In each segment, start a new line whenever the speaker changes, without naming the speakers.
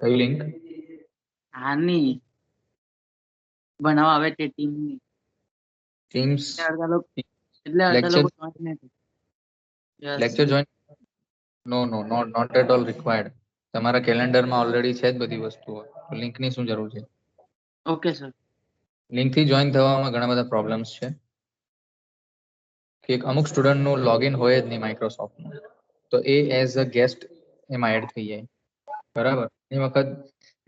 કયું લિંક?
આની બનાવવા આવે તે ટીમની.
ટીમ્સ
અડધા લોકો જોઈન નથી.
Lecture join? No not at all required. તમારા કેલેન્ડરમાં ઓલરેડી છે જ બધી વસ્તુઓ, લિંકની શું જરૂર છે?
Okay sir.
લિંકથી જોઈન થવામાં ઘણા બધા પ્રોબ્લેમ્સ છે કે અમુક સ્ટુડન્ટનું લોગિન હોય જ નહીં માઇક્રોસોફ્ટનું, તો એ એઝ અ ગેસ્ટ એમાં એડ થઈ જાય. બરાબર, એ વખત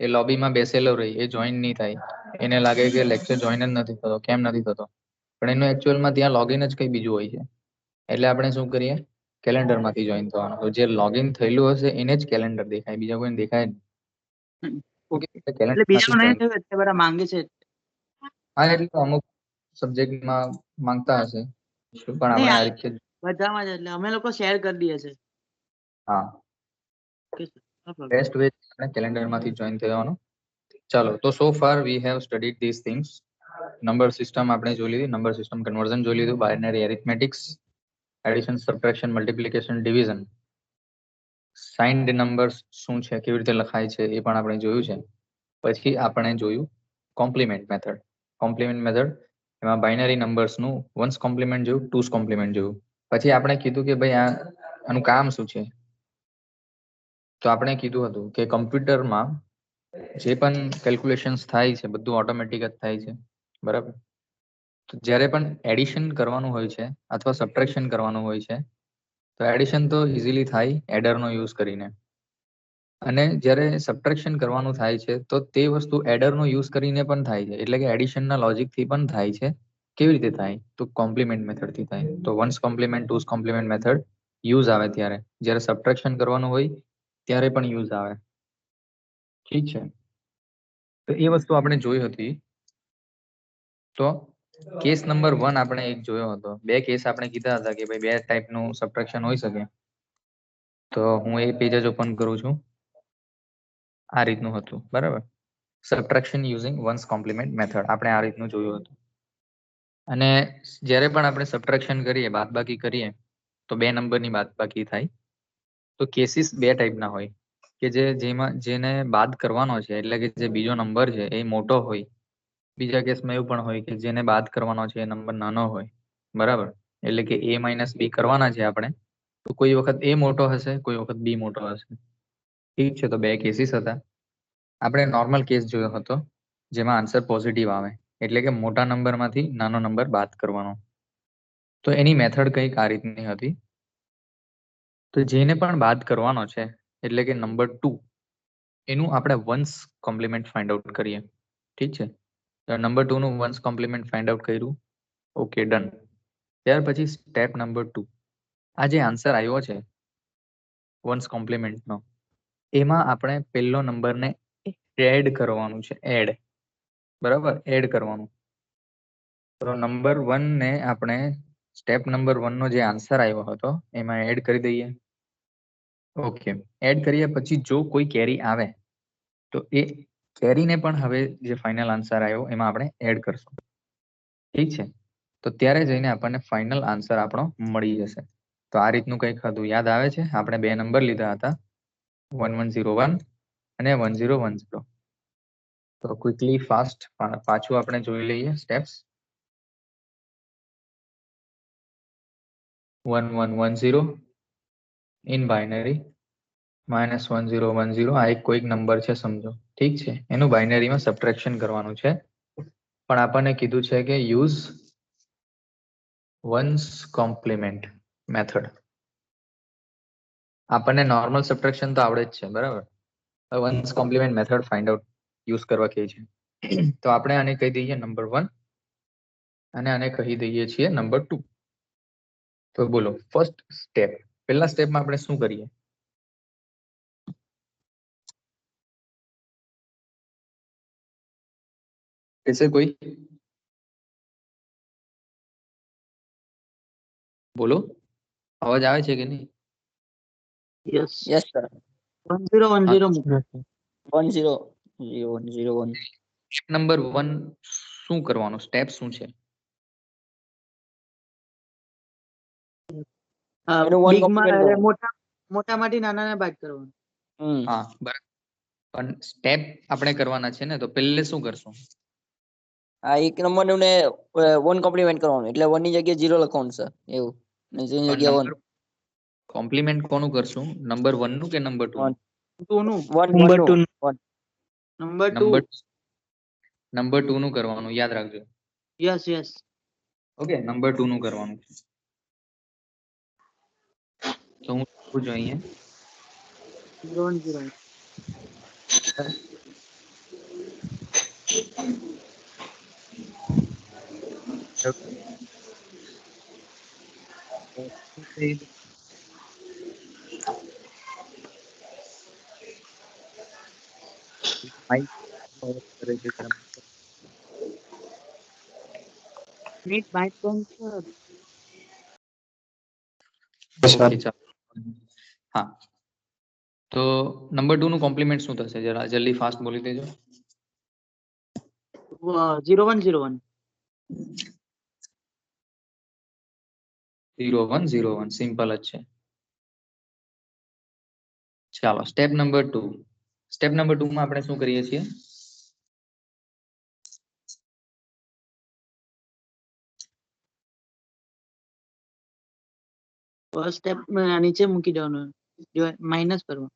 એ લોબીમાં બેસેલો રહી, એ જોઈન નહીં થાય, એને લાગે કે લેક્ચર જોઈન જ નથી થતો. કેમ નથી થતો? પણ એનું એકચ્યુઅલમાં ત્યાં લોગિન જ કંઈ બીજું હોય છે. એટલે આપણે શું કરીએ? કેલેન્ડરમાંથી જોઈન થવાનું. તો જે લોગિન થયેલું હશે એને જ કેલેન્ડર દેખાય, બીજા કોઈને દેખાય નહીં.
એટલે બીજાનું નહીં થયું એટલે બધા માંગે છે.
હા, એટલે અમુક સબ્જેક્ટમાં માંગતા હશે, પણ આપણે આ રીતે
બધામાં જ એટલે અમે લોકો શેર કરી દઈએ છે.
હા, બેસ્ટ વે આપણે કેલેન્ડરમાંથી જોઈન થવાનું. ચાલો, તો so far we have studied this things. Number system આપણે જોઈ લીધી, નંબર સિસ્ટમ કન્વર્ઝન જોઈ લીધું, binary arithmetics, addition, subtraction, multiplication, division, signed numbers શું છે, કેવી રીતે લખાય છે એ પણ આપણે જોયું છે. પછી આપણે જોયું કોમ્પ્લિમેન્ટ મેથડ. કોમ્પ્લિમેન્ટ મેથડ એમાં બાઇનરી નંબર્સનું વન્સ કોમ્પ્લિમેન્ટ જોયું, ટુસ કોમ્પ્લિમેન્ટ જોયું. પછી આપણે કીધું કે ભાઈ આનું કામ શું છે. તો આપણે કીધું હતું કે કમ્પ્યુટરમાં જે પણ કેલ્ક્યુલેશન્સ થાય છે બધું ઓટોમેટિક જ થાય છે. બરાબર, તો જ્યારે પણ એડિશન કરવાનું હોય છે અથવા સબટ્રેક્શન કરવાનું હોય છે, તો એડિશન તો ઇઝીલી થાય એડરનો યુઝ કરીને, અને જ્યારે સબટ્રેક્શન કરવાનું થાય છે તો તે વસ્તુ એડરનો યુઝ કરીને પણ થાય છે. એટલે કે એડિશનના લોજિકથી પણ થાય છે. કેવી રીતે થાય? તો કોમ્પ્લિમેન્ટ મેથડથી થાય. તો one's complement, two's complement method use આવે ત્યારે, જ્યારે સબટ્રેક્શન કરવાનું હોય ત્યારે પણ યુઝ આવે. ઠીક છે, તો એ વસ્તુ આપણે જોઈ હતી. તો કેસ નંબર 1 આપણે એક જોયો હતો. બે કેસ આપણે કીધા હતા કે ભાઈ બે ટાઈપનું સબટ્રેક્શન હોઈ શકે. તો હું એ પેજ જ ઓપન કરું છું. આ રીતનું હતું. બરાબર, subtraction using once complement method આપણે આ રીતનું જોયું હતું. અને જ્યારે પણ આપણે સબટ્રેક્શન કરીએ, બાદબાકી કરીએ, તો બે નંબરની બાદબાકી થાય. તો કેસીસ બે ટાઈપના હોય કે જેને બાદ કરવાનો છે, એટલે કે જે બીજો નંબર છે એ મોટો હોય. બીજા કેસમાં એવું પણ હોય કે જેને બાદ કરવાનો છે એ નંબર નાનો હોય. બરાબર, એટલે કે a - b કરવાના છે આપણે, તો કોઈ વખત a મોટો હશે, કોઈ વખત b મોટો હશે. ઠીક છે, તો બે કેસીસ હતા. આપણે નોર્મલ કેસ જોયો હતો જેમાં આન્સર પોઝિટિવ આવે, એટલે કે મોટા નંબરમાંથી નાનો નંબર બાદ કરવાનો. તો એની મેથડ કંઈક આ રીતની હતી. તો જેને પણ બાદ કરવાનો છે, એટલે કે નંબર 2, એનું આપણે વન્સ કોમ્પ્લિમેન્ટ ફાઇન્ડ આઉટ કરીએ. ઠીક છે, તો નંબર 2 નું વન્સ કોમ્પ્લિમેન્ટ ફાઇન્ડ આઉટ કર્યું. Okay, done. ત્યાર પછી સ્ટેપ નંબર 2, આ જે આન્સર આવ્યો છે વન્સ કોમ્પ્લિમેન્ટનો, એમાં આપણે પહેલો નંબરને એડ કરવાનું છે. એડ, બરાબર, એડ કરવાનું. તો નંબર 1 ને આપણે સ્ટેપ નંબર 1 નો જે આન્સર આવ્યો હતો એમાં એડ કરી દઈએ. ઓકે, એડ કર્યા પછી જો કોઈ કેરી આવે તો એ કેરીને પણ હવે જે ફાઇનલ આન્સર આવ્યો એમાં આપણે એડ કરશું. ઠીક છે, તો ત્યારે જઈને આપણને ફાઇનલ આન્સર આપણો મળી જશે. તો આ રીતનું કંઈક હતું, યાદ આવે છે? આપણે બે નંબર લીધા હતા, 1101 અને 1010. તો ક્વિકલી ફાસ્ટ પાછું આપણે જોઈ લઈએ સ્ટેપ્સ. 1110 in binary -1010. આ એક કોઈક નંબર છે સમજો. ઠીક છે, એનું બાઇનરીમાં સબટ્રેક્શન કરવાનું છે. પણ આપણને કીધું છે કે યુઝ વન્સ કોમ્પ્લિમેન્ટ મેથડ. આપણને નોર્મલ સબટ્રેક્શન તો આવડે જ છે, બરાબર. Once complement method find out use કરવા કહે છે. તો આપણે આને કહી દઈએ નંબર 1 અને આને કહી દઈએ છીએ નંબર 2. તો બોલો, ફર્સ્ટ સ્ટેપ, પહેલા સ્ટેપમાં આપણે શું કરીએ? कैसे कोई બોલો, અવાજ આવે છે કે નહીં?
Yes
sir.
1010
1001.
નંબર 1 શું કરવાનું, સ્ટેપ શું છે?
એનું one
બિગમાં
compliment કરવાનું.
મોટામાંથી નાનાને બાદ કરવાનું.
હા, બરાબર. પણ સ્ટેપ આપણે કરવાના છે ને, તો પહેલે શું કરશું?
આ એક નંબર ને 1 કોમ્પ્લીમેન્ટ કરવાનું એટલે 1 ની જગ્યાએ 0 લખવાનું સર એવું ને 0 ની જગ્યાએ 1
કોમ્પ્લિમેન્ટ કોનું કરશું? નંબર 1 નું કે નંબર 2 નું?
2 નું 1 નું નંબર 2
નંબર 2 નું કરવાનું, યાદ રાખજો.
યસ
ઓકે, નંબર 2 નું કરવાનું. તો હું લખું છું અહીંયા
0 1 0 મિનિટ બાઇટ કોણ સર
ઓકે, ચાલો. હા, તો નંબર 2 નું કોમ્પ્લિમેન્ટ શું થશે? જરા જલ્દી ફાસ્ટ બોલી દેજો.
0 1 0 1
0 1 0 1, સિમ્પલ જ છે. ચાલો, સ્ટેપ નંબર 2. સ્ટેપ નંબર 2 માં આપણે શું કરીએ છીએ?
ફર્સ્ટ સ્ટેપ નીચે મૂકી દેવાનું માઇનસ કરવાનું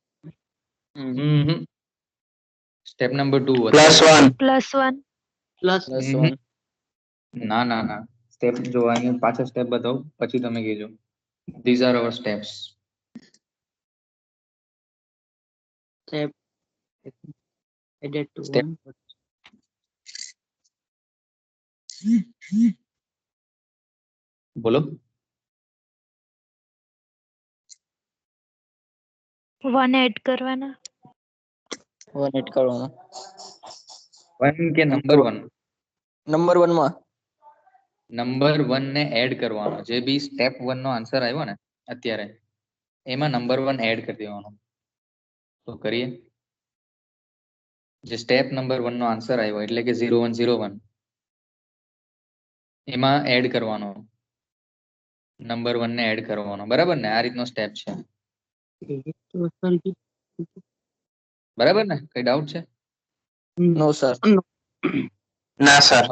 સ્ટેપ નંબર 2
+1
પ્લસ
ના ના ના, સ્ટેપ જો અહીંયા પાછા સ્ટેપ બતાવું પછી તમે કહેજો. These are our steps.
step added to
Step.
1
બોલો.
1 એડ કરવાના.
1 એડ કરવાનું
1 કે નંબર 1?
નંબર 1 માં
નંબર 1 ને એડ કરવાનો. જે બી સ્ટેપ 1 નો આન્સર આવ્યો ને અત્યારે, એમાં નંબર 1 એડ કરી દેવાનો. તો કરીએ. જે સ્ટેપ નંબર 1 નો આન્સર આવ્યો એટલે કે 0 1 0 1, એમાં એડ કરવાનો. નંબર 1 ને એડ કરવાનો, બરાબર ને? આ રીતનો સ્ટેપ છે, બરાબર ને? કઈ ડાઉટ છે?
નો સર
ના સર.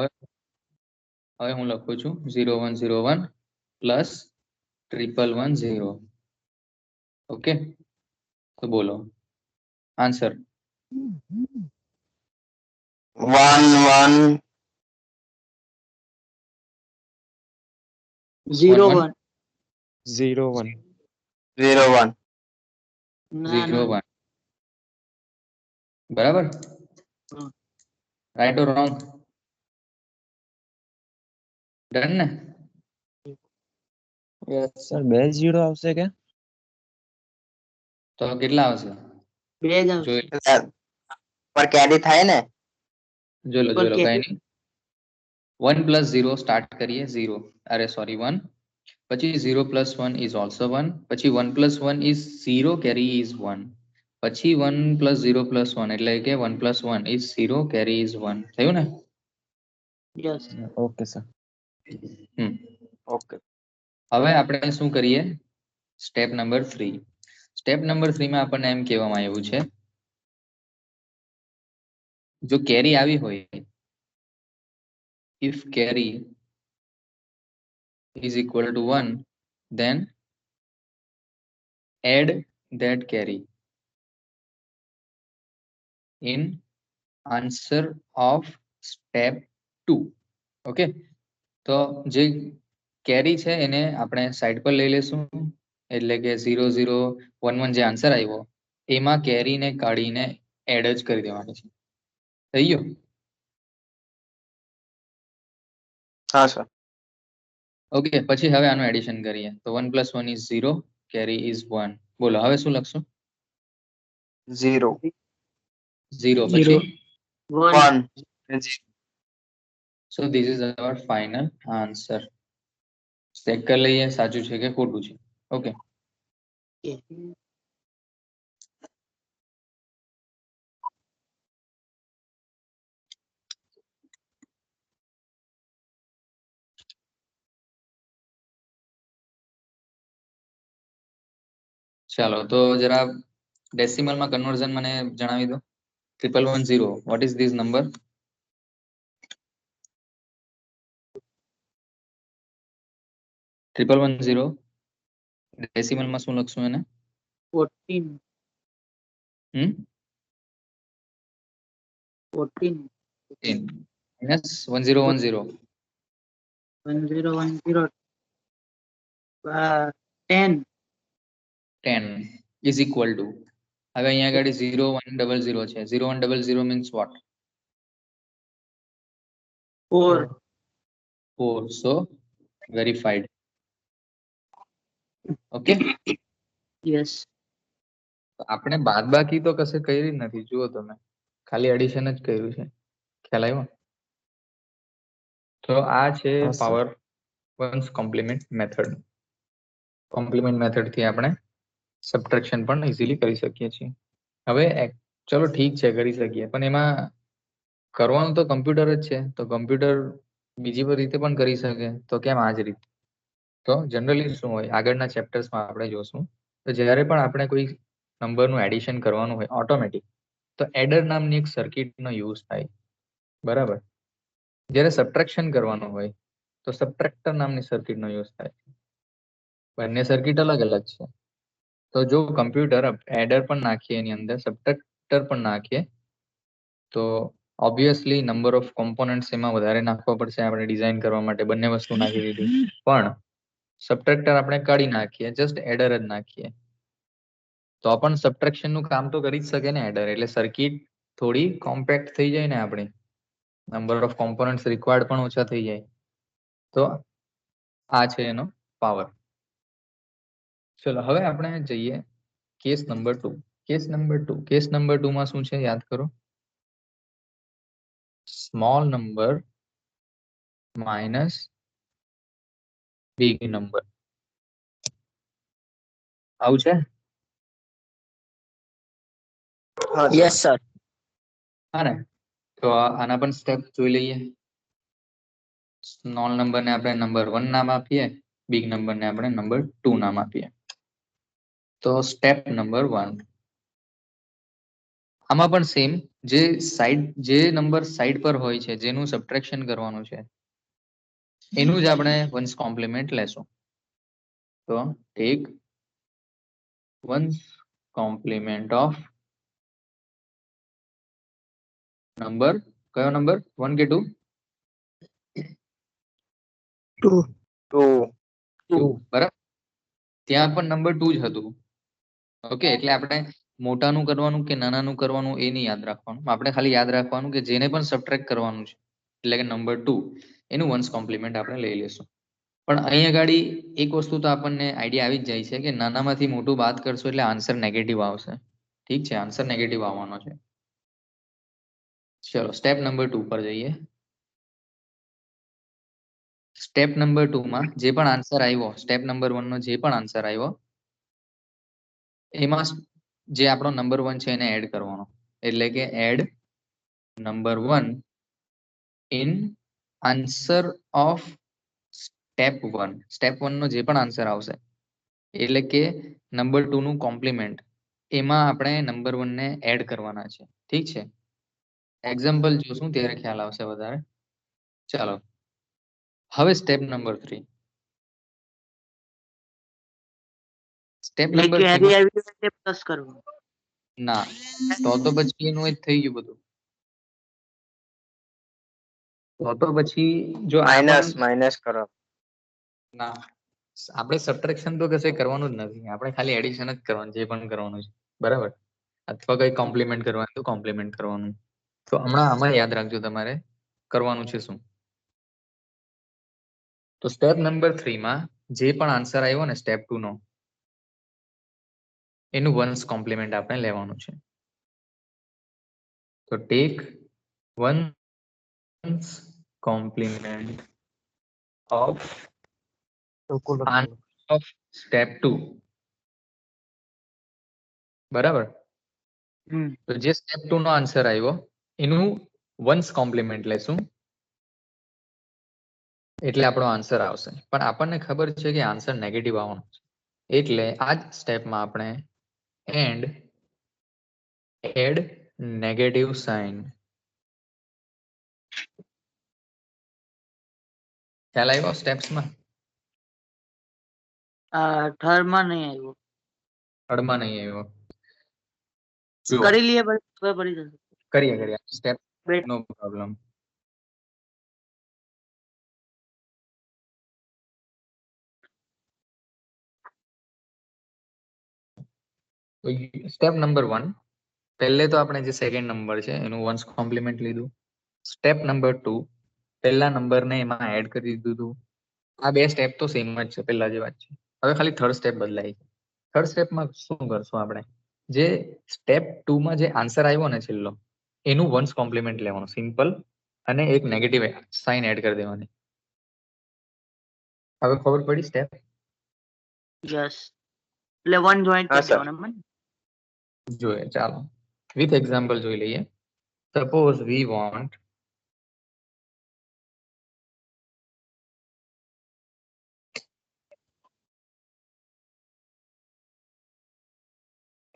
હવે હું લખું છું 0 1 0 1 પ્લસ 1 1 1 0. ઓકે, તો બોલો આન્સર.
1 1
0
1
1
0 1
0 1
ના
0
ના
1, બરાબર?
હા.
Right or wrong? ડન ને?
યસ
સર 2 0 આવશે કે?
તો કેટલા આવશે?
2 જ આવશે
જોઈ
પર કેરી થાય ને.
જોઈ લો
પર
કઈ નહીં. 1 + 0 સ્ટાર્ટ કરીએ 0, અરે સોરી 1, પછી 0 + 1 ઇઝ ઓલ્સો 1, પછી 1 + 1 ઇઝ 0, કેરી ઇઝ 1, પછી 1 + 0 + 1 એટલે કે 1 + 1 ઇઝ 0, કેરી ઇઝ 1. થયું ને?
Yes
okay sir.
ઓકે.
હવે આપણે શું કરીએ? Step number 3. સ્ટેપ નંબર 3 માં આપણને એમ કહેવામાં આવ્યું છે, જો કેરી આવી હોય, if carry is equal to 1, then add that carry in answer of step 2. Okay, તો જે કેરી છે એને આપણે સાઈડ પર લઈ લેશું, એટલે કે 0 0 1 1 જે આન્સર આવ્યો એમાં કેરીને કાઢીને એડ જ કરી દેવાની છે. થઈ ગયું?
હા સર.
ઓકે, પછી હવે આનું એડિશન કરીએ. તો 1 + 1 ઇઝ 0, કેરી ઇઝ 1. બોલો હવે શું લખશું?
0
0 પછી
1
1.
સો this is our final answer. Check કરી લઈએ સાચું છે કે ખોટું છે. ઓકે, ચાલો તો જરા ડેસિમલમાં કન્વર્ઝન મને જણાવી દો. 1110. What is this number? Triple 110. Decimal માં શું લખશું એને?
14.
હમ
14.
minus 1010.
1010. 10.
10 is equal to, હવે અહીંયા આગળ 0100 છે. 0100 means what?
4.
4. So verified. Okay.
Yes.
આપણે બાદબાકી તો કશે કરી નથી, જુઓ તમે, ખાલી એડિશન જ કર્યું છે. ખ્યાલ આવ્યો? તો આ છે
હા, sir.
Power once complement method. Compliment method થી આપણે સબટ્રેક્શન પણ ઇઝીલી કરી શકીએ છીએ. હવે ચલો ઠીક છે, કરી શકીએ, પણ એમાં કરવાનું તો કમ્પ્યુટર જ છે. તો કમ્પ્યુટર બીજી રીતે પણ કરી શકે, તો કેમ આ જ રીતે? તો જનરલી શું હોય, આગળના ચેપ્ટર્સમાં આપણે જોશું. તો જ્યારે પણ આપણે કોઈ નંબરનું એડિશન કરવાનું હોય ઓટોમેટિક, તો એડર નામની એક સર્કિટનો યુઝ થાય. બરાબર. જ્યારે સબટ્રેક્શન કરવાનું હોય તો સબટ્રેક્ટર નામની સર્કિટનો યુઝ થાય. બંને સર્કિટ અલગ અલગ છે. તો જો કમ્પ્યુટર એડર પણ નાખીએ, એની અંદર સબટ્રેક્ટર પણ નાખીએ, તો ઓબ્વિયસલી નંબર ઓફ કોમ્પોનન્ટ્સ એમાં વધારે નાખવા પડશે આપણે ડિઝાઇન કરવા માટે. બંને વસ્તુ નાખી દીધી, પણ સબટ્રેક્ટર આપણે કાઢી નાખીએ, જસ્ટ એડર જ નાખીએ, તો પણ સબટ્રેક્શન નું કામ તો કરી જ શકે ને એડર. એટલે સર્કિટ થોડી કોમ્પેક્ટ થઈ જાય ને આપણી, નંબર ઓફ કોમ્પોનન્ટ્સ રિક્વાયર્ડ પણ ઓછા થઈ જાય. તો આ છે એનો પાવર. ચલો હવે આપણે જઈએ કેસ નંબર 2. કેસ નંબર 2 માં શું છે યાદ કરો? Small number minus big number. આવું છે?
હા
યસ સર.
હા ને? તો આના પણ સ્ટેપ જોઈ લઈએ. સ્મોલ નંબર ને આપણે નંબર 1 નામ આપીએ, બિગ નંબર ને આપણે નંબર 2 નામ આપીએ. તો સ્ટેપ નંબર 1, આમાં પણ સેમ, જે નંબર સાઈડ પર હોય છે, જેનું સબટ્રેક્શન કરવાનું છે, એનું જ આપણે વન્સ કોમ્પ્લિમેન્ટ લેશું. તો take one's complement of number, કયો નંબર? 1 કે 2?
2.
2. બરાબર. ત્યાં પણ નંબર 2 જ હતું. ઓકે, એટલે આપણે મોટાનું કરવાનું કે નાનાનું કરવાનું એ નહીં યાદ રાખવાનું. આપણે ખાલી યાદ રાખવાનું કે જેને પણ સબટ્રેક્ટ કરવાનું છે, એટલે કે નંબર 2, એનું વન્સ કોમ્પ્લિમેન્ટ આપણે લઈ લેશું. પણ અહીંયા ગાડી એક વસ્તુ તો આપણને આઈડિયા આવી જ જાય છે કે નાનામાંથી મોટું બાદ કરશો એટલે આન્સર નેગેટિવ આવશે. ઠીક છે, આન્સર નેગેટિવ આવવાનો છે. ચલો સ્ટેપ નંબર 2 પર જઈએ. સ્ટેપ નંબર 2 માં જે પણ આન્સર આવ્યો, સ્ટેપ નંબર 1 નો જે પણ આન્સર આવ્યો, એમાં જે આપણો નંબર 1 છે એને એડ કરવાનો. એટલે કે add number 1 in answer of step 1. Step 1 નો જે પણ આન્સર આવશે, એટલે કે નંબર 2 નું કોમ્પ્લિમેન્ટ, એમાં આપણે નંબર 1 ને એડ કરવાના છે. ઠીક છે, એક્ઝામ્પલ જોશું ત્યારે ખ્યાલ આવશે વધારે. ચાલો હવે સ્ટેપ નંબર 3. સ્ટેપ નંબર 3
કેરી આવી હોય તે પ્લસ કરવું.
ના, તો પછી એનું જ થઈ ગયું બધું. તો પછી જો
માઇનસ કરો.
ના, આપણે સબટ્રેક્શન તો કશે કરવાનું જ નથી, આપણે ખાલી એડિશન જ કરવાનું, જે પણ કરવાનું છે. બરાબર. અથવા કઈ કોમ્પ્લિમેન્ટ કરવાનું તો કોમ્પ્લિમેન્ટ કરવાનું. તો હમણાં આમાં યાદ રાખજો તમારે કરવાનું છે શું. તો સ્ટેપ નંબર 3 માં જે પણ આન્સર આવ્યો ને સ્ટેપ 2 નો, એનું વન્સ કોમ્પ્લિમેન્ટ આપણે લેવાનું છે. તો take one's complement of of step 2. બરાબર. તો જે સ્ટેપ 2 નો આન્સર આવ્યો એનું વન્સ કોમ્પ્લિમેન્ટ લેશું, એટલે આપણો આન્સર આવશે. પણ આપણને ખબર છે કે આન્સર નેગેટિવ આવવાનો છે, એટલે આ જ સ્ટેપમાં આપણે એડ નેગેટિવ સાઇન. ખ્યાલ આવ્યો સ્ટેપ્સમાં?
થર્ડ માં નહીં આવ્યું.
થર્ડમાં નહીં આવ્યો. જુઓ,
કરી લઈએ પછી ખબર પડી જશે.
કરીએ સ્ટેપ,
Wait.
નો પ્રોબ્લેમ. સ્ટેપ નંબર 1, પહેલે તો આપણે જે સેકન્ડ નંબર છે એનું વન્સ કોમ્પ્લિમેન્ટ લીધું. સ્ટેપ નંબર 2, પહેલા નંબરને એમાં એડ કરી દીધું હતું. આ બે સ્ટેપ તો સેમ જ છે, પહેલા જે વાત છે. હવે ખાલી થર્ડ સ્ટેપ બદલાય છે. થર્ડ સ્ટેપમાં શું કરશું આપણે? જે સ્ટેપ 2 માં જે આન્સર આવ્યો ને છેલ્લો, એનું વન્સ કોમ્પ્લિમેન્ટ લેવાનું સિમ્પલ, અને એક નેગેટિવ સાઇન એડ કરી દેવાની. હવે ખબર પડી સ્ટેપ?
યસ. એટલે 1 જોઈન્ટ
હા,
કરી
sir.
દેવાનું મને.
જોઈએ, ચાલો વિથ એક્ઝામ્પલ જોઈ લઈએ. Suppose we want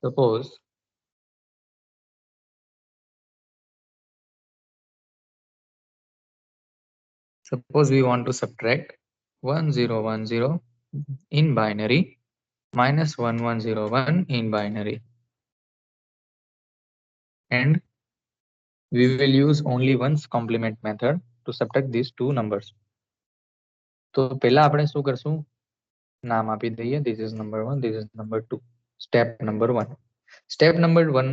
suppose we want to subtract 1010 in binary minus 1101 in binary, and we will use only ones complement method to subtract these two numbers. તો પહેલા આપણે શું કરશું? નામ આપી દઈએ. This is number 1, this is number 2. Step number 1. Step number 1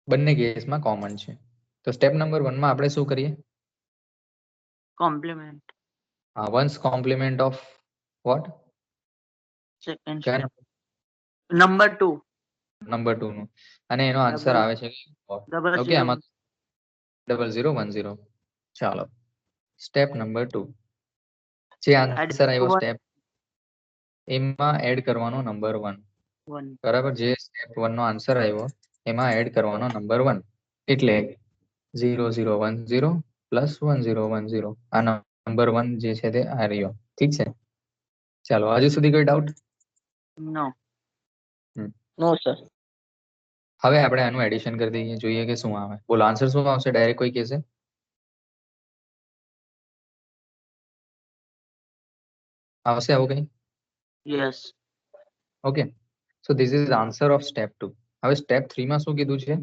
બંને કેસમાં કોમન છે. તો સ્ટેપ નંબર 1 માં આપણે શું કરીએ?
Compliment.
Ones complement of what?
Second
કયા
સ્ટેપ. નંબર 2.
નંબર 2 નું, અને એનો આન્સર આવે છે ઓકે, આમાં 0010. ચાલો સ્ટેપ નંબર 2, જે આન્સર આવ્યો સ્ટેપ, એમાં એડ કરવાનો નંબર 1.
1.
બરાબર, જે સ્ટેપ 1 નો આન્સર આવ્યો એમાં એડ કરવાનો નંબર 1, એટલે 0010 પ્લસ 1010. આ નંબર 1 જે છે તે આ રહ્યો. ઠીક છે, ચાલો હજુ સુધી કોઈ ડાઉટ?
નો.
નો સર.
હવે આપણે આનું એડિશન કરી દઈએ, જોઈએ કે શું આવે. બોલો આન્સર શું આવશે? ડાયરેક્ટ કોઈ કહેશે? આવશે આવું કઈ?
Yes.
Okay, so this is answer of step 2. હવે સ્ટેપ 3 માં શું કીધું છે?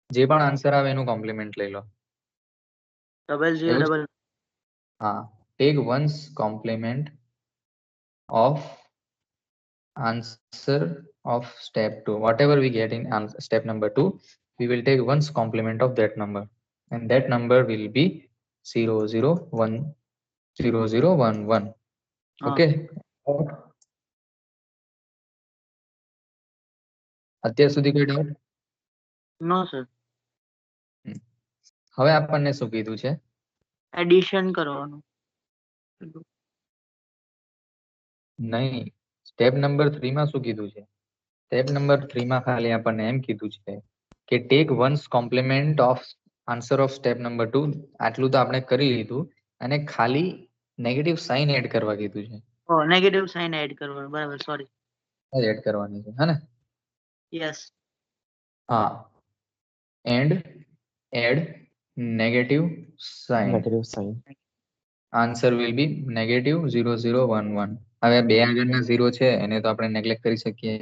જે પણ આન્સર આવે એનું કોમ્પ્લિમેન્ટ લઈ લો.
0000.
હા, take one's complement of answer of step 2. Whatever we get in step number 2, we will take one's complement of that number, and that number will be 001011. Okay. અત્યાર સુધી કોઈ ડાઉટ?
નો સર.
હવે આપણને શું કીધું છે?
એડિશન કરવાનું.
નહીં, સ્ટેપ નંબર 3 માં શું કીધું છે? સ્ટેપ નંબર 3 માં ખાલી આપણને એમ કીધું છે કે take one's complement of answer of step number 2. આટલું તો આપણે કરી લીધું, અને ખાલી નેગેટિવ સાઇન એડ કરવા કીધું છે.
ઓ, નેગેટિવ સાઇન એડ કરવાનું. બરાબર, સોરી.
એડ કરવાની છે, હે ને?
યસ.
હા, and add negative sign.
Negative sign.
Answer will be negative 0011. હવે બે આગળના 0 છે એને તો આપણે નેગ્લેક્ટ કરી શકીએ.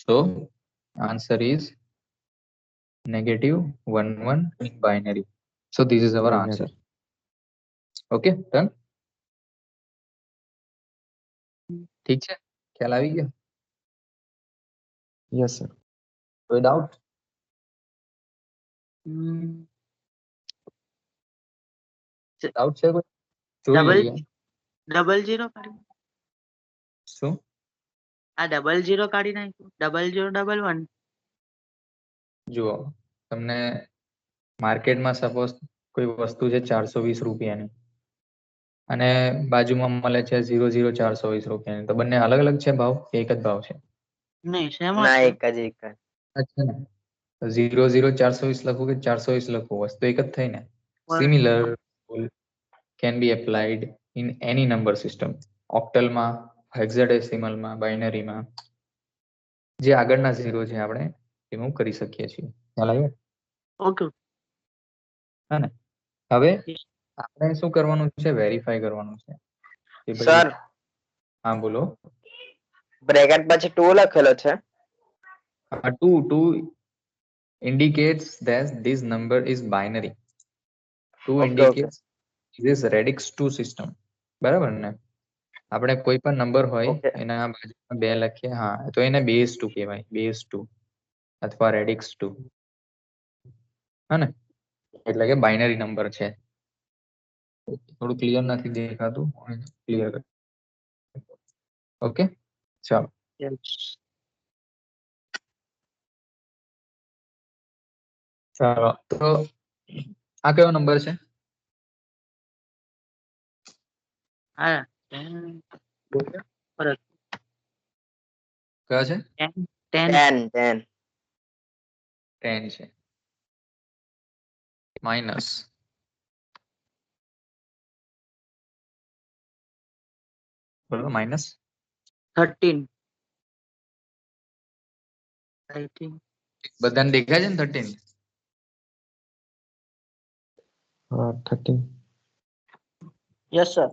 So answer is negative 11 in binary. So this is our
Binary.
answer. Okay, done. ઠીક છે, ખ્યાલ આવી ગયો?
Yes, sir.
કોઈ ડાઉટ? ડાઉટ છે કોઈ? જોઈ
ડબલ
લઈએ.
00 કાઢી.
શું?
આ 00 કાઢી નાખ્યું. 0011.
જુઓ, તમને માર્કેટમાં સપોઝ કોઈ વસ્તુ છે 420 રૂપિયાની, અને બાજુમાં મળે છે 00420 રૂપિયાની, તો બંને અલગ અલગ છે ભાવ કે એક જ ભાવ છે?
નહીં, સેમ
ના,
જ.
એક જ.
અચ્છા ને, 00420 લખવું કે 420 લખવું, વસ્તુ એક જ થઈ ને. Similar can be applied in any number system. ઓક્ટલમાં, હેક્સાડેસિમલમાં, બાઇનરીમાં. જે આગળના 0 છે આપણે રિમૂવ કરી શકીએ છીએ. ખ્યાલ આવ્યો?
ઓકે
હા ને? હવે આપણે શું કરવાનું છે? વેરીફાઈ કરવાનું છે કે ભાઈ
સર
હા બોલો.
બ્રેકેટ પછી 2 લખેલો છે.
Two indicates that this number is binary. Two
Okay,
indicates this radix 2 system. બરાબર ને? આપણે કોઈ પણ નંબર હોય
Okay.
એના બાજુમાં 2 લખીએ હા તો એને બેઝ 2 કહેવાય. બેઝ 2 અથવા રેડિક્સ 2. હા ને? એટલે કે બાઇનરી નંબર છે. થોડું ક્લિયર નથી દેખાતું. ક્લિયર ઓકે ચાલો. ચાલો તો આ કયો નંબર છે?
હા પરત
કયો છે?
10
10
10 છે. માઇનસ બોલો માઇનસ
13 I think
બધાને દેખાય છે ને 13?
हाँ 13.
Yes sir.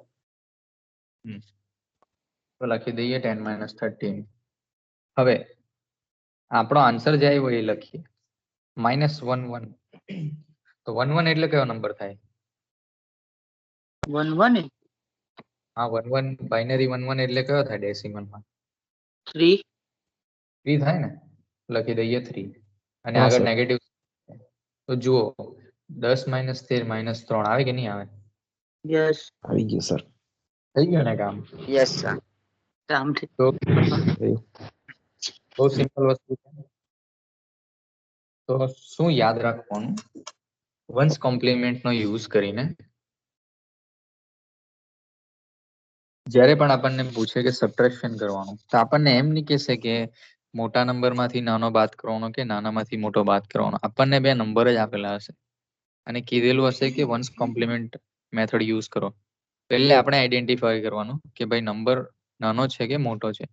તો લખી દઈએ 10 માઇનસ 13. હવે આપણો આન્સર જે આવ્યો એ લખીએ -11. તો 11 એટલે કયો નંબર થાય?
11
હા 11 બાઇનરી 11 એટલે કયો થાય ડેસિમલમાં?
3
3 થાય ને? લખી દઈએ 3 અને
હા,
આગળ
સર.
નેગેટિવ. તો જુઓ 10 માઇનસ 13 - 3 આવે કે નહીં આવે?
યસ
આવી ગયું સર.
થઈ ગયું ને કામ?
Yes sir.
કામ થી
તો
થયું.
બહુ સિમ્પલ વસ્તુ છે. તો શું યાદ રાખવાનું? વન્સ કોમ્પ્લિમેન્ટ નો યુઝ કરીને જ્યારે પણ આપણને પૂછે કે સબટ્રેક્શન કરવાનું તો આપણને એમ નહીં કહેશે કે મોટા નંબર માંથી નાનો બાદ કરવાનો કે નાનામાંથી મોટો બાદ કરવાનો. આપણને બે નંબર જ આપેલા હશે અને કીધેલું હશે કે વન્સ કોમ્પ્લિમેન્ટ મેથડ યુઝ કરો. પહેલે આપણે આઈડેન્ટિફાય કરવાનું કે ભાઈ નંબર નાનો છે કે મોટો છે.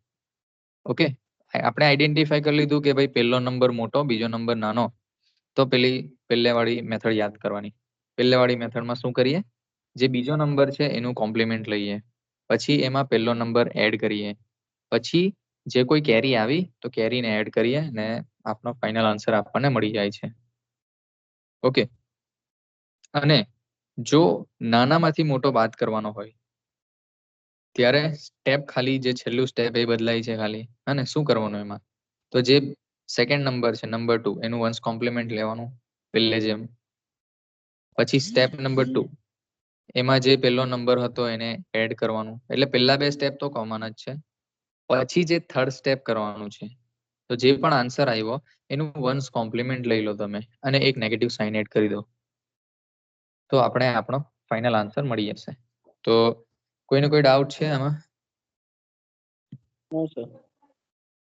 ઓકે આપણે આઈડેન્ટિફાય કરી લીધું કે ભાઈ પહેલો નંબર મોટો બીજો નંબર નાનો. તો પહેલે વાળી મેથડ યાદ કરવાની. પહેલે વાળી મેથડમાં શું કરીએ? જે બીજો નંબર છે એનું કોમ્પ્લિમેન્ટ લઈએ, પછી એમાં પહેલો નંબર એડ કરીએ, પછી જે કોઈ કેરી આવી તો કેરીને એડ કરીએ ને આપણો ફાઇનલ આન્સર આપણને મળી જાય છે. ઓકે અને જો નાનામાંથી મોટો બાદ કરવાનો હોય ત્યારે સ્ટેપ ખાલી જે છેલ્લું સ્ટેપ એ બદલાય છે ખાલી. અને શું કરવાનું એમાં? તો જે સેકન્ડ નંબર છે નંબર 2 એનું વન્સ કોમ્પ્લિમેન્ટ લેવાનું પહેલે જેમ. પછી સ્ટેપ નંબર 2 એમાં જે પહેલો નંબર હતો એને એડ કરવાનું. એટલે પહેલા બે સ્ટેપ તો કોમન જ છે. પછી જે થર્ડ સ્ટેપ કરવાનું છે તો જે પણ આન્સર આવ્યો એનું વન્સ કોમ્પ્લિમેન્ટ લઈ લો તમે અને એક નેગેટિવ સાઇન એડ કરી દો. તો આપણે આપણો ફાઇનલ આન્સર મળી જશે. તો કોઈને કોઈ ડાઉટ છે આમાં?
નો સર.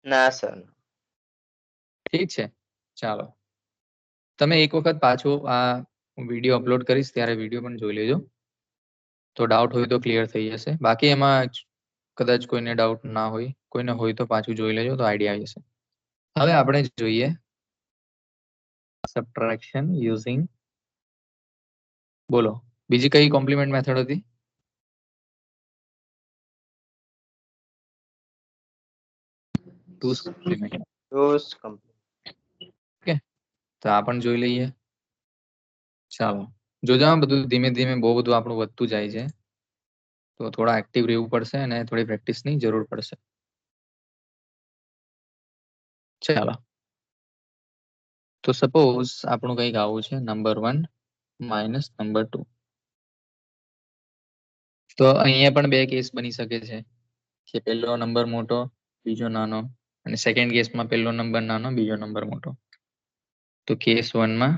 ના સર.
ઠીક છે ચાલો. તમે એક વખત પાછું આ વિડીયો અપલોડ કરીશ ત્યારે વિડીયો પણ જોઈ લેજો. તો ડાઉટ હોય તો ક્લિયર થઈ જશે. બાકી એમાં કદાચ કોઈને ડાઉટ ના હોય, કોઈને હોય તો પાછું જોઈ લેજો તો આઈડિયા આવી જશે. હવે આપણે જોઈએ સબટ્રેક્શન યુઝિંગ બોલો બીજી કઈ કોમ્પ્લિમેન્ટ મેથડ હતી? ટૂસ કોમ્પ્લિમેન્ટ.
ટૂસ કમ્પ્લીટ.
તો આ પણ જોઈ લઈએ. ચાલો જોજો બધું ધીમે ધીમે બહુ બધું આપણું વધતું જાય છે. તો થોડા એક્ટિવ રહેવું પડશે અને થોડી પ્રેક્ટિસની જરૂર પડશે. ચાલો તો સપોઝ આપણું કંઈક આવું છે નંબર 1 માઇનસ નંબર 2. તો અહીંયા પણ બે કેસ બની શકે છે કે પહેલો નંબર મોટો બીજો નાનો અને સેકન્ડ કેસમાં પહેલો નંબર નાનો બીજો નંબર મોટો. તો કેસ 1 માં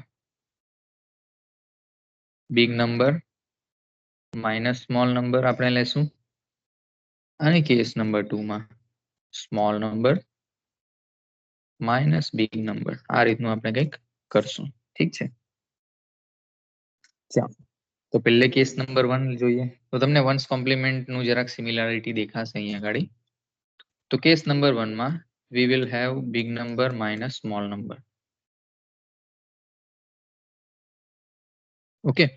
big number minus small number આપણે લેશું અને કેસ નંબર 2 માં small number minus big number. આ રીતનું આપણે કંઈક કરશું. ઠીક છે ચાલો તો પહેલે કેસ નંબર 1 જોઈએ. તો તમને વન્સ કોમ્પ્લિમેન્ટ નું જરાક સિમિલારિટી દેખાશે અહીંયા આગળ. તો કેસ નંબર 1 માં we will have big number minus small number. Okay,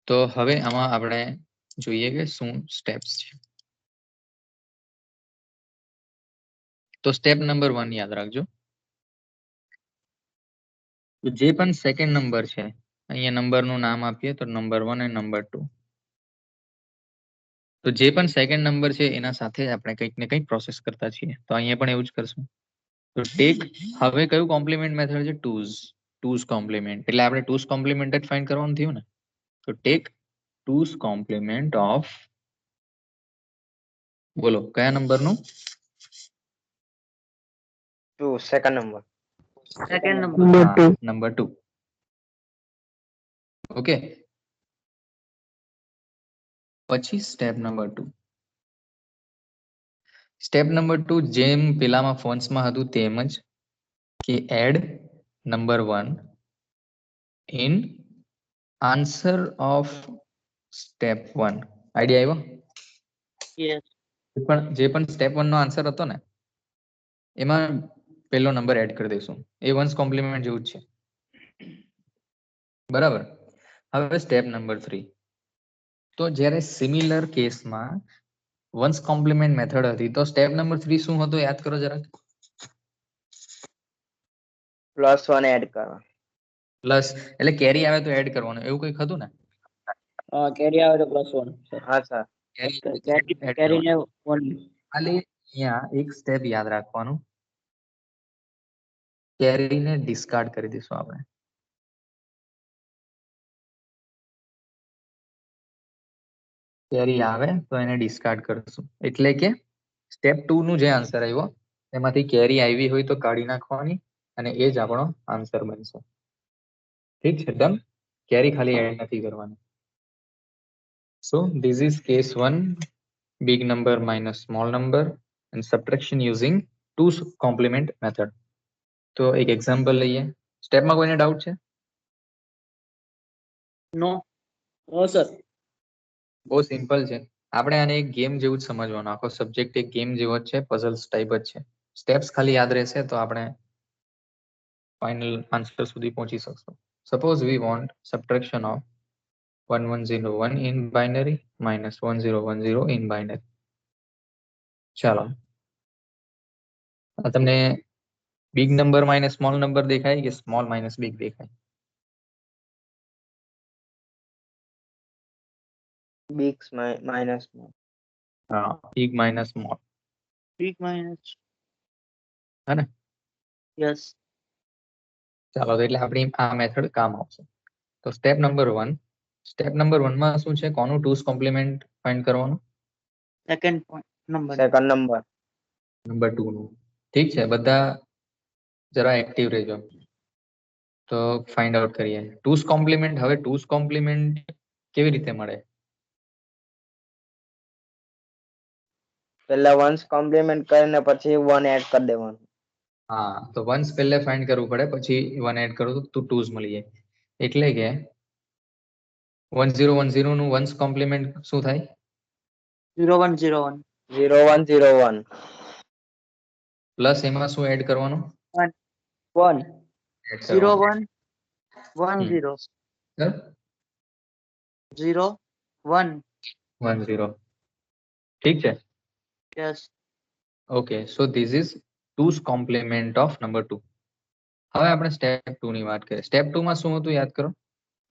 તો હવે આમાં આપણે જોઈએ કે શું સ્ટેપ્સ છે. તો સ્ટેપ નંબર 1 યાદ રાખજો. તો જે પણ સેકન્ડ નંબર છે અહીંયા નંબરનું નામ આપીએ તો નંબર 1 અને નંબર 2. તો જે પણ સેકન્ડ નંબર છે એના સાથે આપણે કંઈક ને કંઈક પ્રોસેસ કરતા છીએ. તો અહીંયા પણ એવું જ કરશું. તો ટેક હવે કયું કોમ્પ્લિમેન્ટ મેથડ છે? ટુઝ કોમ્પ્લિમેન્ટ. એટલે આપણે ટુઝ કોમ્પ્લિમેન્ટ જ ફાઇન્ડ કરવાનું થયું ને. તો ટેક ટુઝ કોમ્પ્લિમેન્ટ ઓફ, બોલો કયા નંબરનું?
2 second number.
Second number.
Number 2. Okay, પછી સ્ટેપ નંબર 2. સ્ટેપ નંબર 2 જેમ પેલામાં ફોન્ટ્સમાં હતું તેમ જ કે add number 1 in answer of step 1. Idea આવ્યો?
Yes.
જે પણ સ્ટેપ 1 નો આન્સર હતો ને એમાં પહેલો નંબર એડ કરી દઈશું. એ વન્સ કોમ્પ્લિમેન્ટ જેવું જ છે. બરાબર. હવે સ્ટેપ નંબર 3. તો જ્યારે સિમિલર કેસમાં વન્સ કોમ્પ્લિમેન્ટ મેથડ હતી તો સ્ટેપ નંબર 3 શું હતો યાદ કરો જરાક.
+1 એડ કરવા.
પ્લસ એટલે કેરી આવે તો એડ કરવાનું એવું કંઈક હતું ને.
કેરી આવે તો +1 સર.
હા સર.
કેરીને 1.
ખાલી અહીંયા એક સ્ટેપ યાદ રાખવાનું, કેરીને ડિસ્કાર્ડ કરી દઈશું આપણે. કેરી આવે તો એને ડિસ્કાર્ડ કરશું. એટલે કે સ્ટેપ 2 નું જે આન્સર આવ્યો એમાંથી કેરી આવી હોય તો કાઢી નાખવાની અને એ જ આપણો આન્સર બનશે. ઠીક છે, ડન. કેરી ખાલી એડ નથી કરવાની. સો this is case 1, big number minus small number and subtraction using two's complement method. તો એક એક્ઝામ્પલ લઈએ. સ્ટેપમાં કોઈને ડાઉટ છે?
No.
ઓ સર.
બહુ સિમ્પલ છે. આપણે આને એક ગેમ જેવું જ સમજવાનું. આખો સબ્જેક્ટ એક ગેમ જેવો જ છે, પઝલ્સ ટાઈપ જ છે. સ્ટેપ્સ ખાલી યાદ રહેશે તો આપણે ફાઇનલ આન્સર સુધી પહોંચી શકશું. Suppose we want subtraction of 1101 in binary minus 1010 in binary. ચાલો, તમને big number minus small number દેખાય કે સ્મોલ માઇનસ બિગ દેખાય?
Big minus small.
હા, big minus small.
Big minus.
હે ને?
Yes.
ચાલો, તો એટલે આપણી આ મેથડ કામ આવશે. તો સ્ટેપ નંબર 1. સ્ટેપ નંબર 1 માં શું છે? કોનું ટુઝ કોમ્પ્લિમેન્ટ ફાઇન્ડ કરવાનું?
Second point number.
Second number.
Number 2 નું. ઠીક છે, બધા જરા એક્ટિવ રહેજો. તો ફાઇન્ડ આઉટ કરીએ ટુઝ કોમ્પ્લિમેન્ટ. હવે ટુઝ કોમ્પ્લિમેન્ટ કેવી રીતે મળે?
પહેલા વન્સ કોમ્પ્લિમેન્ટ કરીને પછી 1 એડ કરી દેવાનું.
હા, તો વન્સ પહેલે ફાઇન્ડ કરવું પડે પછી 1 એડ કરો તો ટુઝ મળી જાય. એટલે કે 1010 નું વન્સ કોમ્પ્લિમેન્ટ શું થાય?
0101.
0101.
પ્લસ એમાં શું એડ કરવાનું?
1.
એડ કરવાનું.
0110.
સર?
01.
10. ઠીક છે.
Yes.
Okay, so this is two's complement of number 2. હવે આપણે સ્ટેપ 2 ની વાત કરીએ. સ્ટેપ 2 માં શું હતું યાદ કરો?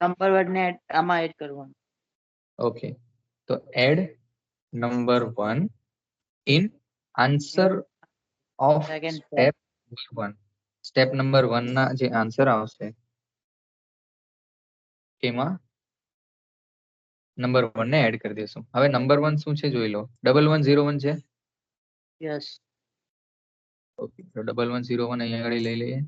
નંબર વર્ડને આમાં એડ કરવાનું.
ઓકે, તો add number 1 in answer of
Second
step 1. Step number 1 ના જે આન્સર આવશે એમાં નંબર 1 ને એડ કરી દઈશું. હવે નંબર 1 શું છે જોઈ લો. 1101 છે.
Yes.
ઓકે, તો 1101 અહીંયા આગળ લઈ લઈએ.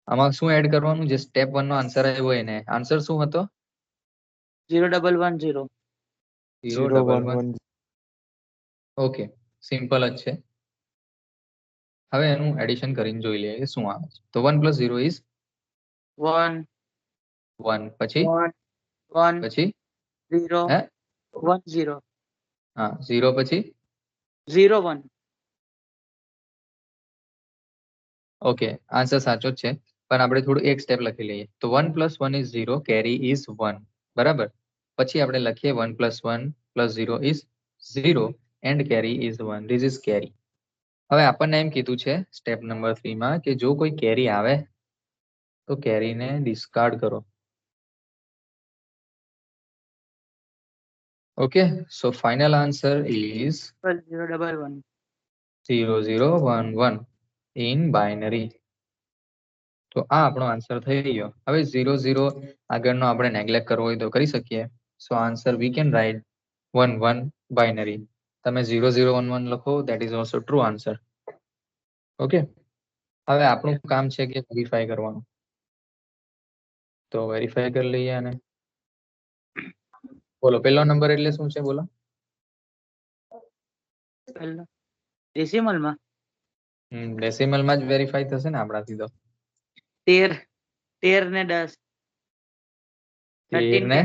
આમાં શું એડ કરવાનું? જે સ્ટેપ 1 નો આન્સર આવ્યો એને. આન્સર શું હતો?
0110.
011. ઓકે, સિમ્પલ જ છે. હવે એનું એડિશન કરીને જોઈ લઈએ કે શું આવે છે. તો 1 + 0 ઇઝ
1.
1. પછી
1.
પછી
0.
હે
1 0.
હા, 0 પછી
0 1.
ઓકે, આન્સર સાચો જ છે, પણ આપણે થોડું એક સ્ટેપ લખી લઈએ. તો 1 + 1 = 0, કેરી ઇઝ 1, બરાબર. પછી આપણે લખીએ 1 + 1 + 0 = 0 and carry is 1. This is carry. હવે આપણને એમ કીધું છે સ્ટેપ નંબર 3 માં કે જો કોઈ કેરી આવે તો કેરીને ડિસ્કાર્ડ કરો. Okay, so final answer is
0 1 1.
0 0 1 1 in binary. તો આ આપણો આન્સર થઈ ગયો. હવે 0 0 આગળનો આપણે નેગ્લેક્ટ કરવો હોય તો કરી શકીએ. So answer we can write 1 1 binary. તમે 0 0 1 1 લખો, that is also true answer. Okay, હવે આપણું કામ છે કે વેરીફાઈ કરવાનું. તો વેરીફાઈ કરી લઈએ આને. બોલો, પહેલો નંબર એટલે શું છે? બોલો.
પહેલો ડેસિમલ માં
ડેસિમલ માં જ વેરીફાઈ થશે ને આપણાથી તો.
13 ને 10.
13 ને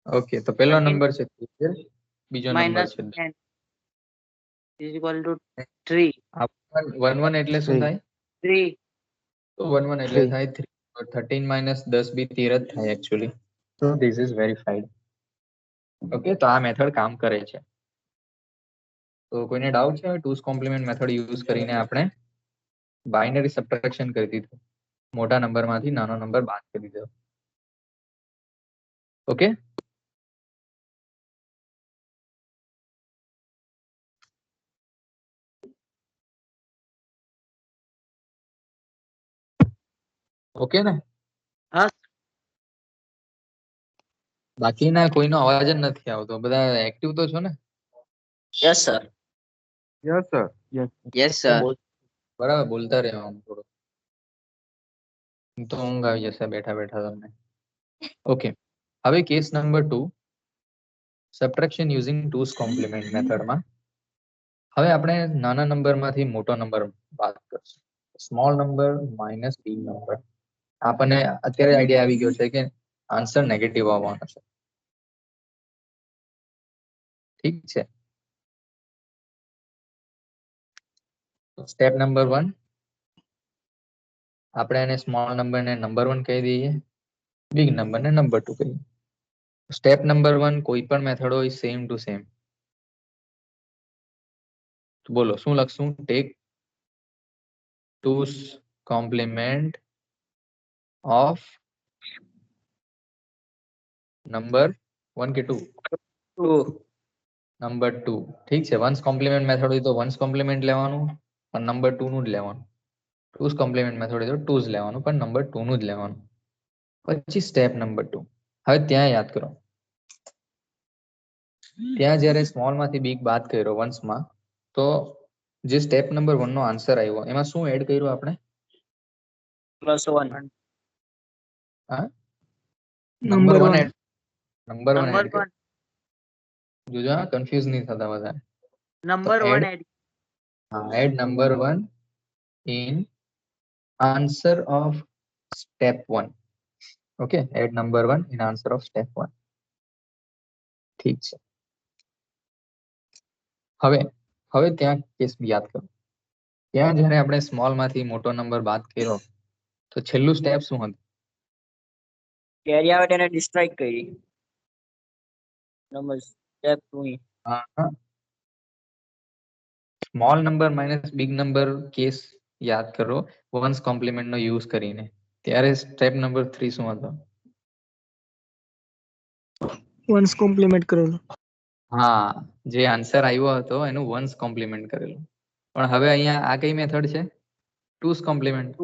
ઓકે, તો પહેલો
13
નંબર છે 13, બીજો નંબર છે
10 = 3.
1 1 એટલે શું
3.
થાય?
3.
તો 1 1 એટલે
3.
થાય 3. 13 - 10 બી 13 જ થાય એકચ્યુઅલી. તો ધીસ ઇઝ વેરીફાઈડ. ઓકે, તો આ મેથડ કામ કરે છે. તો કોઈને ડાઉટ છે? ટૂસ કોમ્પ્લિમેન્ટ મેથડ યુઝ કરીને આપણે બાઇનરી સબટ્રેક્શન કરી દીધું. મોટા નંબરમાંથી નાનો નંબર બાદ કરી દીધો. ઓકે, ઓકે ને?
હા.
બાકીના કોઈનો અવાજ જ નથી આવતો. બધા એક્ટિવ તો છો ને?
Yes sir.
Yes sir.
Yes sir.
બરાબર, બોલતા રહેવાનું થોડું. તો ઊંઘ આવી જશે બેઠા બેઠા તમને. ઓકે, હવે case number 2, subtraction using two's complement મેથડમાં. હવે આપણે નાના નંબરમાંથી મોટો નંબર બાદ કરશું. Small number minus big number. આપણને અત્યારે આઈડિયા આવી ગયો છે કે આન્સર નેગેટિવ આવવાનો છે. ઠીક છે. સ્ટેપ નંબર 1, આપણે એને સ્મોલ નંબરને નંબર 1 કહી દઈએ, બિગ નંબરને નંબર 2 કહીએ. સ્ટેપ નંબર 1 કોઈ પણ મેથડ હોય સેમ ટુ સેમ. બોલો શું લખશું? Tech two's complement of number 1 કે 2?
2.
નંબર 2. ઠીક છે. વન્સ કોમ્પ્લિમેન્ટ મેથડ હોય તો વન્સ કોમ્પ્લિમેન્ટ લેવાનું, પણ નંબર 2 નું જ લેવાનું. ટૂસ કોમ્પ્લિમેન્ટ મેથડ હોય તો 2 જ લેવાનું, પણ નંબર 2 નું જ લેવાનું. પછી સ્ટેપ નંબર 2. હવે ત્યાં યાદ કરો, ત્યાં જ્યારે સ્મોલ માંથી બિગ બાદ કર્યો વન્સમાં, તો જે સ્ટેપ નંબર 1 નો આન્સર આવ્યો એમાં શું એડ કર્યું આપણે?
+1.
હા,
number
1
1.
Add. Number 1
number
add કર્યું.
1.
જોજો, કન્ફ્યુઝ નહીં થતા બધા.
Number 1 add.
Add number 1 in answer of step 1. Okay, add number 1 in answer of step 1. ઠીક છે. હવે ત્યાં કેસ યાદ કરો. ત્યાં જ્યારે આપણે સ્મોલ માંથી મોટો નંબર બાદ કર્યો તો છેલ્લું સ્ટેપ શું હતું?
કેરી આવે તેને ડિસ્ટ્રાઇક કરી. Number step 2.
Small number minus big number case યાદ કરો વન્સ કોમ્પ્લિમેન્ટ નો યુઝ કરીને. ત્યારે સ્ટેપ નંબર 3 શું હતો?
વન્સ કોમ્પ્લિમેન્ટ કરેલો.
હા, જે આન્સર આવ્યો હતો એનું વન્સ કોમ્પ્લિમેન્ટ કરેલું. પણ હવે અહીંયા આ કઈ મેથડ છે? ટૂસ કોમ્પ્લિમેન્ટ.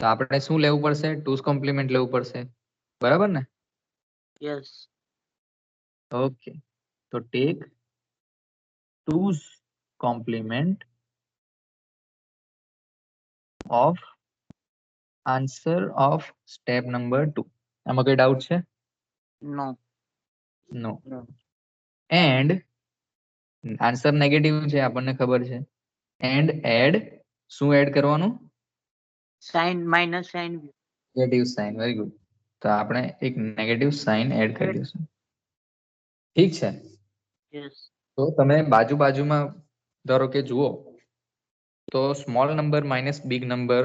તો આપણે શું લેવું પડશે? ટૂસ કોમ્પ્લિમેન્ટ લેવું પડશે, બરાબર ને?
યસ.
ઓકે, તો take two's complement of answer of step number 2. આમાં કોઈ ડાઉટ છે?
No.
No. And answer negative છે આપણને ખબર છે. એન્ડ એડ શું એડ કરવાનું?
Sign, minus sign.
Negative sign. Very good. તો આપણે એક નેગેટિવ સાઇન એડ કરી દઈશું. ઠીક છે.
યસ.
તો તમે બાજુમાં ધારો કે જુઓ તો small number minus big number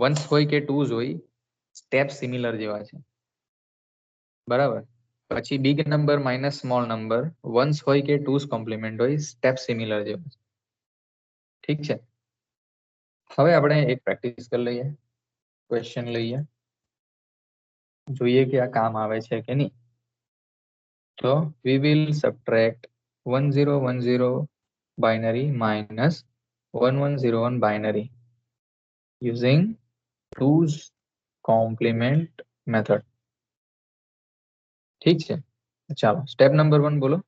once હોય કે ટુઝ હોય સ્ટેપ સિમિલર જેવા છે બરાબર. પછી big number minus small number once હોય કે ટુઝ કોમ્પ્લિમેન્ટ હોય સ્ટેપ સિમિલર જેવા છે. ઠીક છે. હવે આપણે એક પ્રેક્ટિસ કરી લઈએ, ક્વેશ્ચન લઈએ, જોઈએ કે આ કામ આવે છે કે નહીં. તો we will subtract 1010 binary minus 1101 binary using 2's complement method. ઠીક છે. ચાલો સ્ટેપ નંબર 1 બોલો.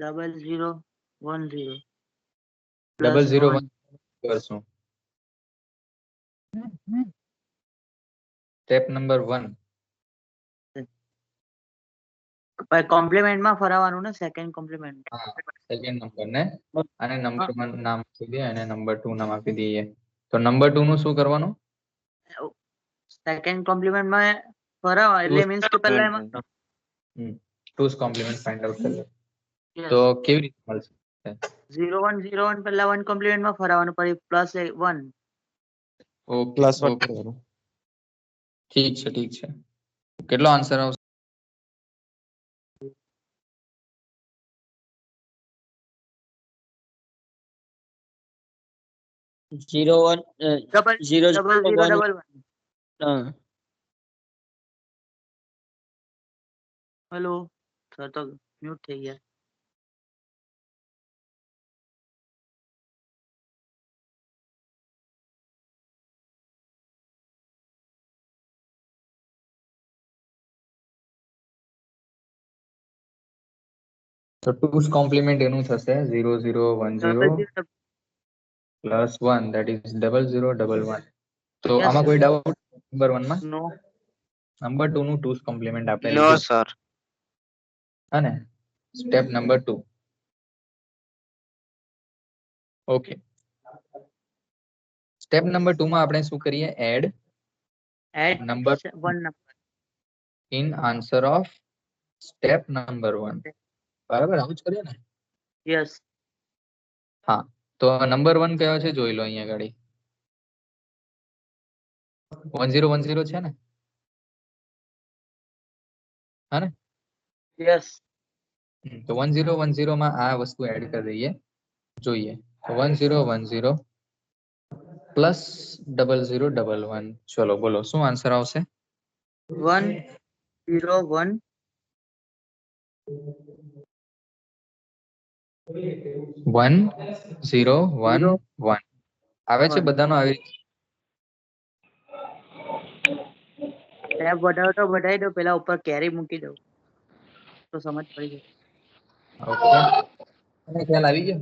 0010
001 કરશું. સ્ટેપ નંબર 1
કોમ્પ્લિમેન્ટ માં ફરાવાનું ને સેકન્ડ કોમ્પ્લિમેન્ટ.
હા સેકન્ડ નંબર ને અને નંબર 1 નામ આપી દઈએ અને નંબર 2 નામ આપી દઈએ. તો નંબર 2 નું શું કરવાનું?
સેકન્ડ કોમ્પ્લિમેન્ટ માં ફરાવા એટલે મીન્સ કે પહેલા એમાં
ટુઝ કોમ્પ્લિમેન્ટ ફાઇન્ડ આઉટ કરીએ. તો કેવી રીતે મળશે?
0101 પહેલા 1 કોમ્પ્લિમેન્ટ માં ફરાવાનું પછી +1.
ઓકે
પ્લસ 1
ઓકે
કરવાનું.
ઠીક છે ઠીક છે. કેટલો આન્સર આવશે?
Zero one zero
0011. Hello sir તો મ્યુટ થઈ ગયા.
તો ટુઝ કોમ્પ્લિમેન્ટ એનું થશે 0010 પ્લસ 1 that is 0011. તો
Yes,
આમાં
sir.
કોઈ ડાઉટ નંબર 1 માં?
નો
નંબર 2 નું ટુઝ કોમ્પ્લિમેન્ટ આપણે
નો
લીધું
સર.
અને step number 2. Okay. Step number 2 માં આપણે શું કરીએ? Add
add
number
1 number.
In answer of step number 1. બરાબર આવું જ કરીએ ને?
યસ.
હા. તો નંબર 1 કયો છે જોઈ લો અહીંયા આગળ. 1010 છે ને? હા ને?
યસ.
તો 1010 માં આ વસ્તુ એડ કરી દઈએ, જોઈએ. તો 1010 પ્લસ 0011. ચલો બોલો શું આન્સર આવશે?
101
1011 આવે છે બધાનો આવી રીતે?
ટેબ વધારો તો વધારી દો, પેલા ઉપર કેરી મૂકી દો તો સમજ પડી જાય.
ઓકે. તમને ખ્યાલ આવી ગયો?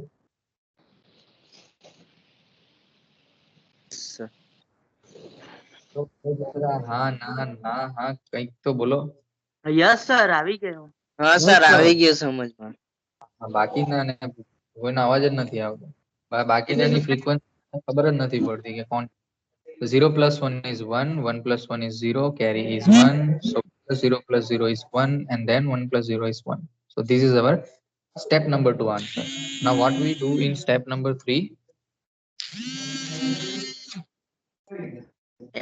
તો હા ના ના હા કંઈક તો બોલો.
યસ સર આવી ગયો.
હા સર આવી ગયું સમજમાં.
બાકીના ને કોઈનો અવાજ જ નથી આવતો. બાકીનાની ફ્રીક્વન્સી ખબર જ નથી પડતી કે કોણ. 0 plus 1 is 1, 1 plus 1 is 0, carry is 1, so 0 plus 0 is 1, and then 1 plus 0 is 1. So this is our step number 2 answer. Now what we do in step number 3?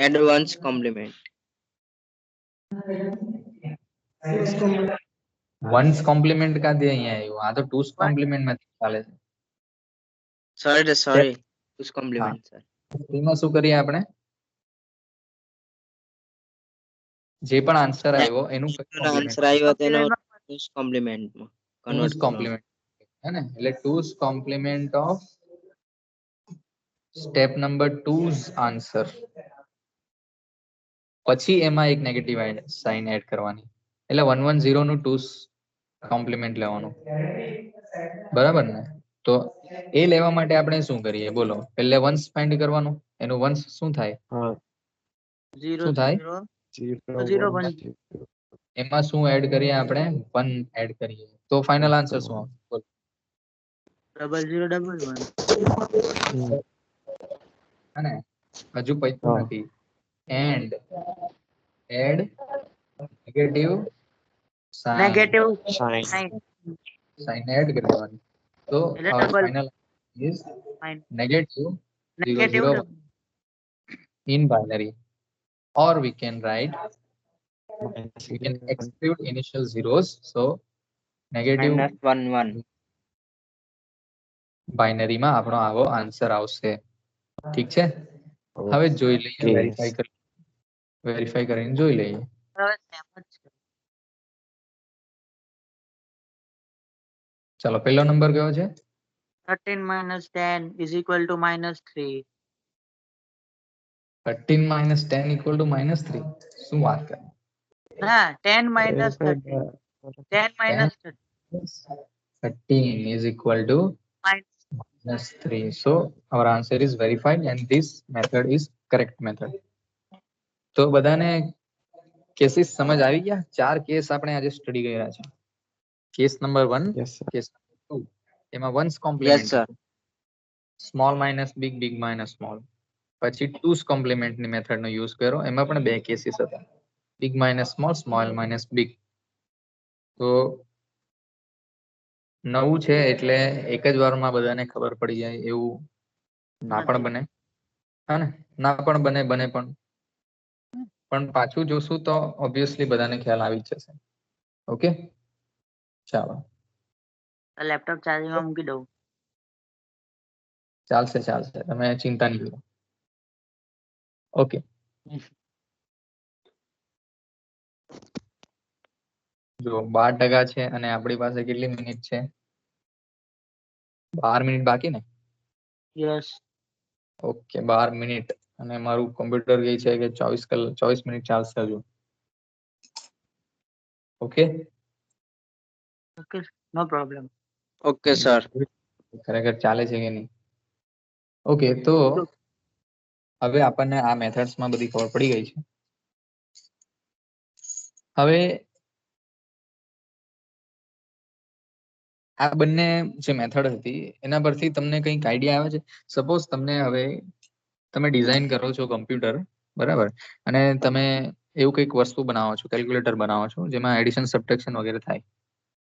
Add one's complement.
One's complement ક્યાંથી અહીંયા આવ્યું? આ તો two's complement માં ચાલે છે.
Sorry. Who's complement sir?
એમાં શું કરીએ આપણે? જે પણ આન્સર આવ્યો એનું
આન્સર આવ્યો તેનો who's complement માં
two's
કન્વર્ટ
complement હે ને? એટલે two's complement of step number 2's answer. પછી એમાં એક નેગેટિવ સાઇન એડ કરવાની. એટલે 110 નું 2's કોમ્પ્લિમેન્ટ લેવાનું. બરાબર ને? તો એ લેવા માટે આપણે શું કરીએ બોલો? પહેલે વન્સ ફાઇન્ડ કરવાનું. એનું વન્સ શું થાય?
હા
0
શું થાય?
0
0
1
1
એમાં શું એડ કરીએ આપણે? 1 એડ કરીએ. તો ફાઇનલ આન્સર શું આવશે? બોલો.
0011.
અને હજુ પૈતું
હા.
નથી. And add negative sign.
Negative
sign.
Sign.
Sign add કરી દેવાની. તો
એટલે
our
double.
final is
Fine.
negative 0
Negative
0 in binary, or we can write, we can exclude initial zeros, so negative
-1 1.
Binary માં આપણો આવો આન્સર આવશે. ઠીક છે, હવે જોઈ લઈએ,
Okay.
વેરીફાઈ કરીને જોઈ લઈએ.
હવે same જ છે.
ચાલો, પહેલો નંબર કયો છે?
13 minus 10 is equal to -3.
13 minus 10 equal to -3. શું વાત કરે?
ના 10 minus 13. 10 minus
13 is equal to -3. So our answer is verified and this method is correct method. તો બધાને કેસીસ સમજ આવી ગયા? 4 કેસ આપણે આજે સ્ટડી કર્યા છે. Case number 1,
Yes, sir.
Case number 2, એમાં once
Yes,
compliment,
sir.
Small minus big, big minus small. પછી ટૂસ કોમ્પ્લિમેન્ટ ની મેથડ નો યુઝ કર્યો, એમાં પણ 2 કેસીસ હતા, big minus small, small minus big. તો નવું છે એટલે એક જ વારમાં બધાને ખબર પડી જાય એવું ના પણ બને, હા ને? ના પણ બને, બને પણ પાછું જોશું તો ઓબ્વિયસલી બધાને ખ્યાલ આવી જ જશે. ઓકે, ચાલો,
લેપટોપ ચાર્જિંગમાં મૂકી દઉં.
ચાલશે, તમે ચિંતા નહીં કરો. ઓકે, જો 12% છે અને આપણી પાસે કેટલી મિનિટ છે? 12 મિનિટ બાકી ને?
યસ.
ઓકે, 12 મિનિટ, અને મારું કોમ્પ્યુટર કહે છે કે 24 મિનિટ ચાલશે હજુ. ઓકે,
ઓકે, નો પ્રોબ્લેમ.
Okay, sir.
ખરેખર ચાલે છે કે નહીં? ઓકે, તો હવે આપણને આ મેથડ્સ માં બધી ખબર પડી ગઈ છે. હવે આ બંને જે મેથડ હતી એના પરથી તમને કંઈક આઈડિયા આવે છે? સપોઝ તમને હવે તમે ડિઝાઇન કરો છો કમ્પ્યુટર, બરાબર, અને તમે એવું કંઈક વસ્તુ બનાવો છો, કેલ્ક્યુલેટર બનાવો છો જેમાં એડિશન સબટ્રેક્શન વગેરે થાય,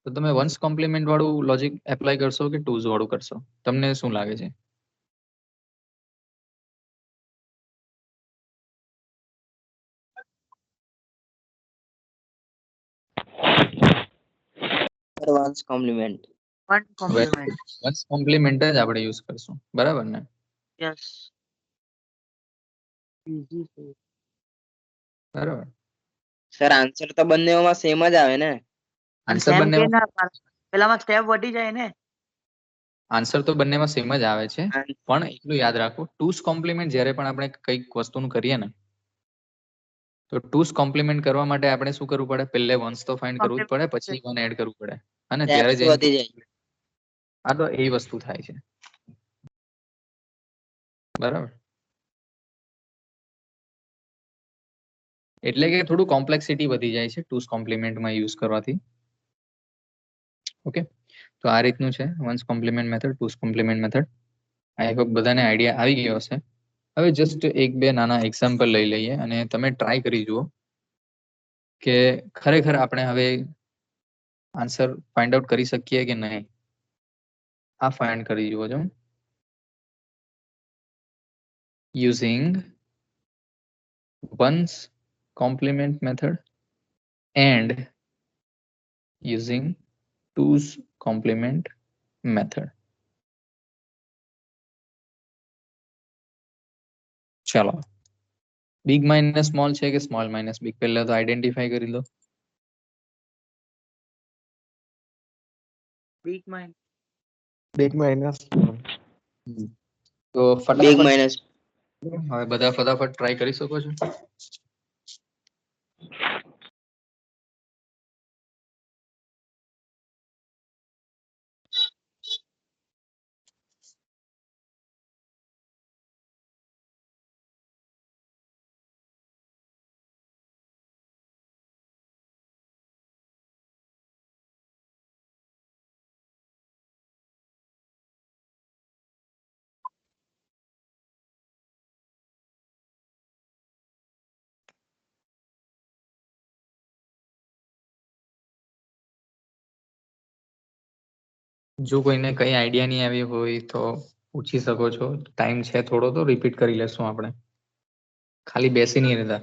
તો તમે વન્સ કોમ્પ્લિમેન્ટ વાળું લોજિક એપ્લાય કરશો કે ટુઝ વાળું કરશો? તમને શું લાગે છે?
Advanced complement.
One complement.
Once compliment જ આપણે યુઝ કરશું, બરાબર ને?
યસ. Easy છે.
બરાબર,
સર આન્સર તો બંનેમાં સેમ જ આવે ને?
આન્સર
Same કે
બંનેમાં
ના, પેલામાં સ્ટેપ વધી જાય ને.
આન્સર તો બંનેમાં સેમ જ આવે છે,
આન-
પણ એટલું યાદ રાખો, ટુસ કોમ્પ્લિમેન્ટ જ્યારે પણ આપણે કંઈક વસ્તુનું કરીએ ને, તો ટુસ કોમ્પ્લિમેન્ટ કરવા માટે આપણે શું કરવું પડે? પહેલે વન્સ તો ફાઇન્ડ કરવું જ પડે, પછી વન એડ કરવું પડે, અને ત્યારે
steps
જઈને
વધી જાય.
આ તો એ વસ્તુ થાય છે, બરાબર? એટલે કે થોડું કોમ્પ્લેક્સિટી વધી જાય છે ટુસ કોમ્પ્લિમેન્ટમાં યુઝ કરવાથી. ઓકે, તો આ રીતનું છે one's complement method, two's complement method. I hope બધાને આઈડિયા આવી ગયો હશે. હવે જસ્ટ એક બે નાના એક્ઝામ્પલ લઈ લઈએ અને તમે ટ્રાય કરી જુઓ કે ખરેખર આપણે હવે આન્સર ફાઇન્ડ આઉટ કરી શકીએ કે નહીં. આ ફાઇન્ડ કરી જુઓ છો, using ones complement method and using two's complement method. ચાલો, બિગ માઇનસ સ્મોલ છે કે સ્મોલ માઇનસ બિગ, પહેલા તો આઈડેન્ટિફાઈ કરી લો.
Big mind.
Big minus.
તો
Big
ફટાફટ
minus.
હવે બધા ફટાફટ ટ્રાય કરી શકો છો. જો કોઈને કઈ આઈડિયા નહીં આવી હોય તો પૂછી શકો છો. ટાઈમ છે થોડો તો રિપીટ કરી લેશું આપણે. ખાલી બેસી નહીં રહેતા.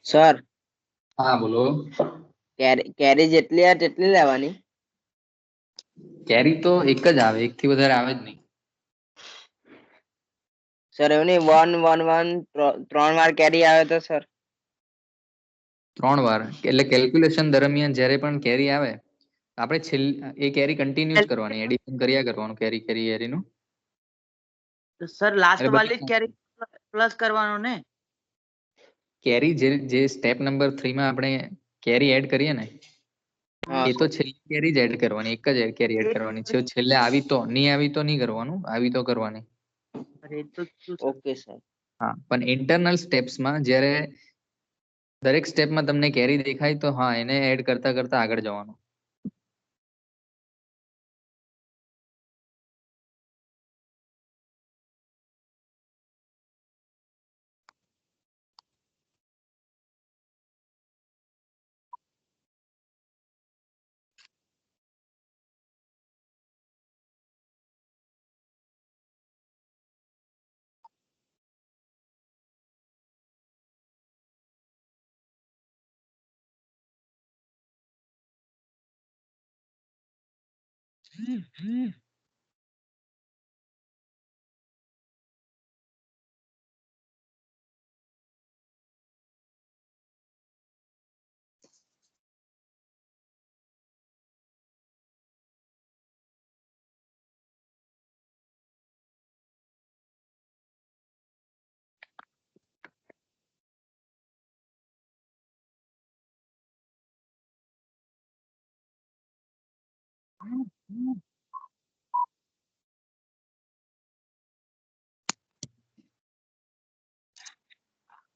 સર
હા બોલો.
કેરી જેટલી આવે તેટલી લેવાની.
કેરી તો એક જ આવે, એક થી વધારે આવે જ નહીં.
સર એવું નહીં 1 1 1 3 વાર કેરી આવે તો સર.
3 વાર એટલે કેલ્ક્યુલેશન દરમિયાન જ્યારે પણ કેરી આવે આપણે એ કેરી કન્ટિન્યુ જ કરવાની, એડિશન કર્યા કરવાનું કેરી કેરીનું.
તો સર લાસ્ટ
એટલે
વાળી
બધી
કેરી પ્લસ કરવાનું ને?
કેરી જે સ્ટેપ નંબર 3 માં આપણે કેરી એડ કરીએ ને
હા
એ તો છેલ્લી કેરી જ એડ કરવાની, એક જ કેરી એડ કરવાની છે. છેલ્લે આવી તો નહીં કરવાનું, આવી તો કરવાની.
અરે એ તો શું સર?
Okay sir.
હા, પણ ઇન્ટરનલ સ્ટેપ્સમાં જ્યારે દરેક સ્ટેપમાં તમને કેરી દેખાય તો હા એને એડ કરતા કરતા આગળ જવાનું.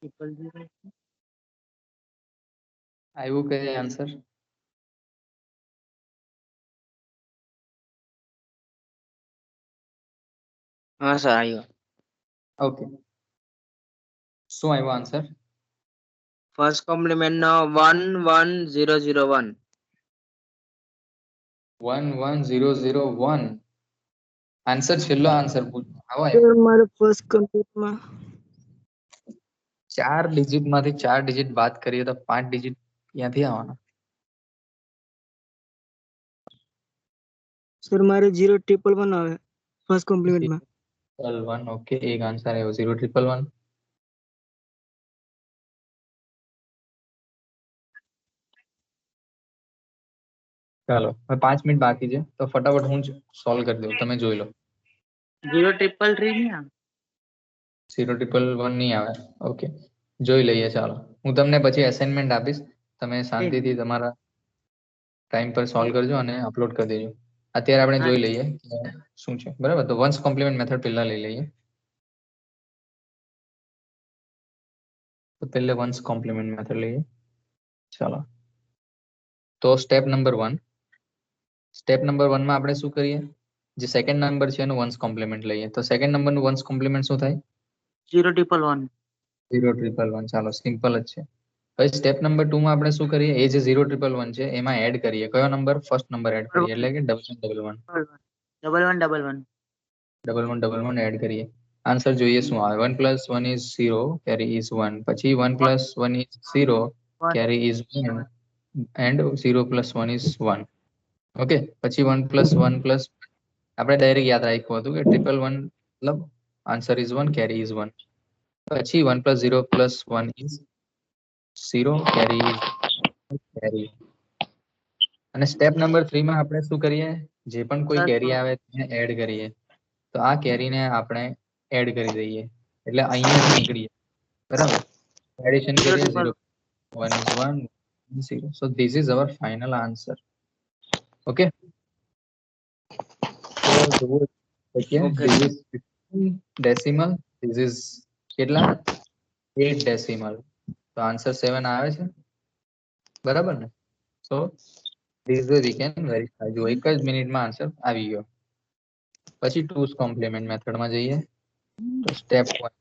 Triple zero.
આવ્યું કે આન્સર?
હા સર આવ્યો.
ઓકે, શું આવ્યો આન્સર?
ફર્સ્ટ કોમ્પ્લિમેન્ટ નો 1 1 0 0 1.
1 1 0 0 1 આન્સર, છેલ્લો આન્સર પૂછો. આવો
સર મારે ફર્સ્ટ કમ્પ્લીટમાં
4 ડિજિટ માંથી 4 ડિજિટ બાદ કરીએ તો 5 ડિજિટ ક્યાંથી આવવાના?
સર મારે 0 1 1 આવે ફર્સ્ટ કોમ્પ્લિમેન્ટમાં.
1 ઓકે, એક આન્સર આવ્યો 0 1 1. ચાલો હવે 5 મિનિટ બાકી છે તો ફટાફટ હું જ સોલ્વ કરી દઉં, તમે જોઈ લો.
0 3 3 નહીં આવે?
0 1 1 નહીં આવે. ઓકે, જોઈ લઈએ. ચાલો હું તમને પછી અસાઇનમેન્ટ આપીશ, તમે શાંતિથી તમારા ટાઈમ પર સોલ્વ કરજો અને અપલોડ કરી દેજો. અત્યારે આપણે જોઈ લઈએ કે શું છે. બરાબર, તો વન્સ કોમ્પ્લિમેન્ટ મેથડ પહેલા લઈ લઈએ. તો પહેલે વન્સ કોમ્પ્લિમેન્ટ મેથડ લઈએ. ચાલો, તો સ્ટેપ નંબર 1. સ્ટેપ નંબર 1 માં આપણે શું કરીએ? જે સેકન્ડ નંબર છે એનું વન્સ કોમ્પ્લિમેન્ટ લઈએ. તો સેકન્ડ નંબરનું વન્સ કોમ્પ્લિમેન્ટ શું થાય?
0 1 1.
0 1 1. ચાલો, સિમ્પલ જ છે. પછી સ્ટેપ નંબર 2 માં આપણે શું કરીએ? એ જે 0 1 1 છે એમાં એડ કરીએ. કયો નંબર? ફર્સ્ટ નંબર એડ કરીએ, એટલે કે 1 1 1
1 1 1
1 1 1 એડ કરીએ. આન્સર જોઈએ શું આવે? 1 + 1 = 0, કેરી ઇઝ 1. પછી 1 + 1 = 0,
1.
કેરી ઇઝ 1, એન્ડ 0 + 1 = 1. ઓકે, પછી 1 + 1 + આપણે ડાયરેક્ટ યાદ રાખ્યું હતું કે 1 1 1 મતલબ આન્સર ઇઝ 1, કેરી ઇઝ 1. પછી 1 + 0 + 1 = 0, કેરી ઇઝ કેરી. અને સ્ટેપ નંબર 3 માં આપણે શું કરીએ, જે પણ કોઈ
Plus
કેરી
one.
આવે તેને એડ કરીએ. તો આ કેરીને આપણે એડ કરી દઈએ એટલે અહીંયાથી નીકળીએ, બરાબર. એડિશન
Zero
કરીએ,
triple
0 1 is 1 0. So this is our final answer. Okay, so okay,
Okay.
this is 15 decimal, this is કેટલા 8 decimal. તો આન્સર 7 આવે છે, બરાબર ને. સો this way we can verify. જો એક જ મિનિટમાં આન્સર આવી ગયો. પછી 2's કોમ્પ્લિમેન્ટ મેથડમાં જઈએ. તો સ્ટેપ 1,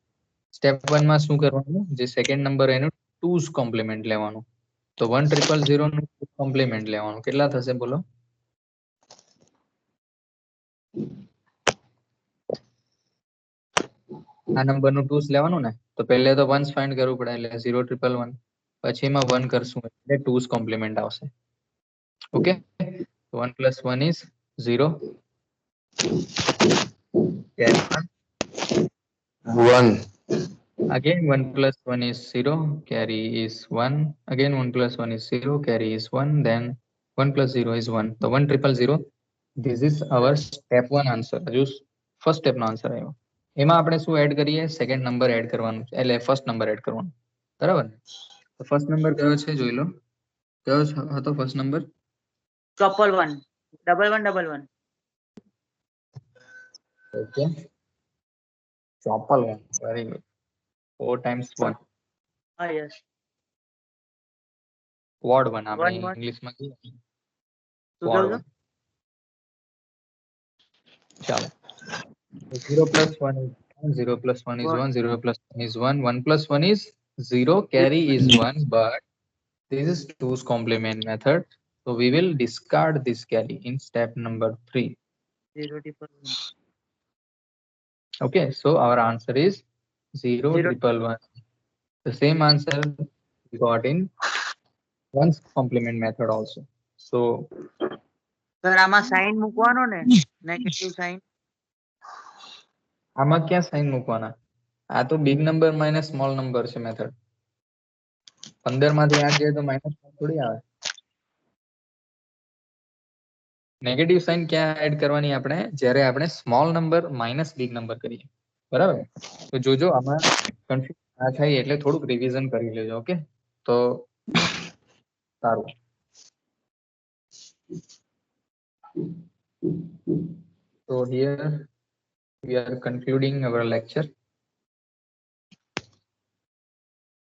સ્ટેપ 1 માં શું કરવાનું, જે સેકન્ડ નંબર એનું 2's કોમ્પ્લિમેન્ટ લેવાનું. તો 1000 નું કોમ્પ્લિમેન્ટ લેવાનું. કેટલા થશે બોલો? આ નંબરનું 2's લેવાનું ને, તો પહેલે તો 1's ફાઇન્ડ કરવું પડે એટલે 0111. પછી એમાં 1 કરશું એટલે 2's કોમ્પ્લિમેન્ટ આવશે. Okay, 1 plus 1 is 0. Carry on.
1.
Again 1 plus 1 is 0, carry is 1. Again 1 plus 1 is 0, carry is 1. Then 1 plus 0 is 1. So 1000. This is our step 1 answer. હજુ ફર્સ્ટ સ્ટેપ નો આન્સર આવ્યો. એમાં આપણે શું એડ કરીએ, સેકન્ડ નંબર એડ કરવાનું છે, એટલે first number add કરવાનો, બરાબર. તો ફર્સ્ટ નંબર કયો છે જોઈ લો, કયો હતો first number?
111. 1111.
Okay, 1. Very good. 4 times 1.
Ah, yes.
Quad 1 આપણે
1 1.
ઇંગ્લિશમાં કહીએ
શું
ક્વોડ
કહ્યું?
1. ચાલો, 0 plus 1 is 1, 0 plus 1 is 1, 0 plus 1 is 1, 1 plus 1 is 0, carry is 1, but this is 2's complement method. So we will discard this carry in step number 3.
0 triple 1.
Okay, so our answer is 0
Zero.
triple 1. The same answer we got in 1's complement method also. So
sir આમાં sine મૂકવાનો ને, negative sine.
આમાં ક્યાં sign મૂકવાના? આ તો big number minus small number છે method. 15 માંથી 8 જાય તો માઇનસ થોડી આવે. નેગેટિવ સાઇન ક્યાં એડ કરવાની આપણે, જ્યારે આપણે small number minus big number કરીએ, બરાબર. તો જોજો આમાં કન્ફ્યુઝન ના થાય એટલે થોડુંક રિવિઝન કરી લેજો. ઓકે, તો સારું. So here we are concluding our lecture.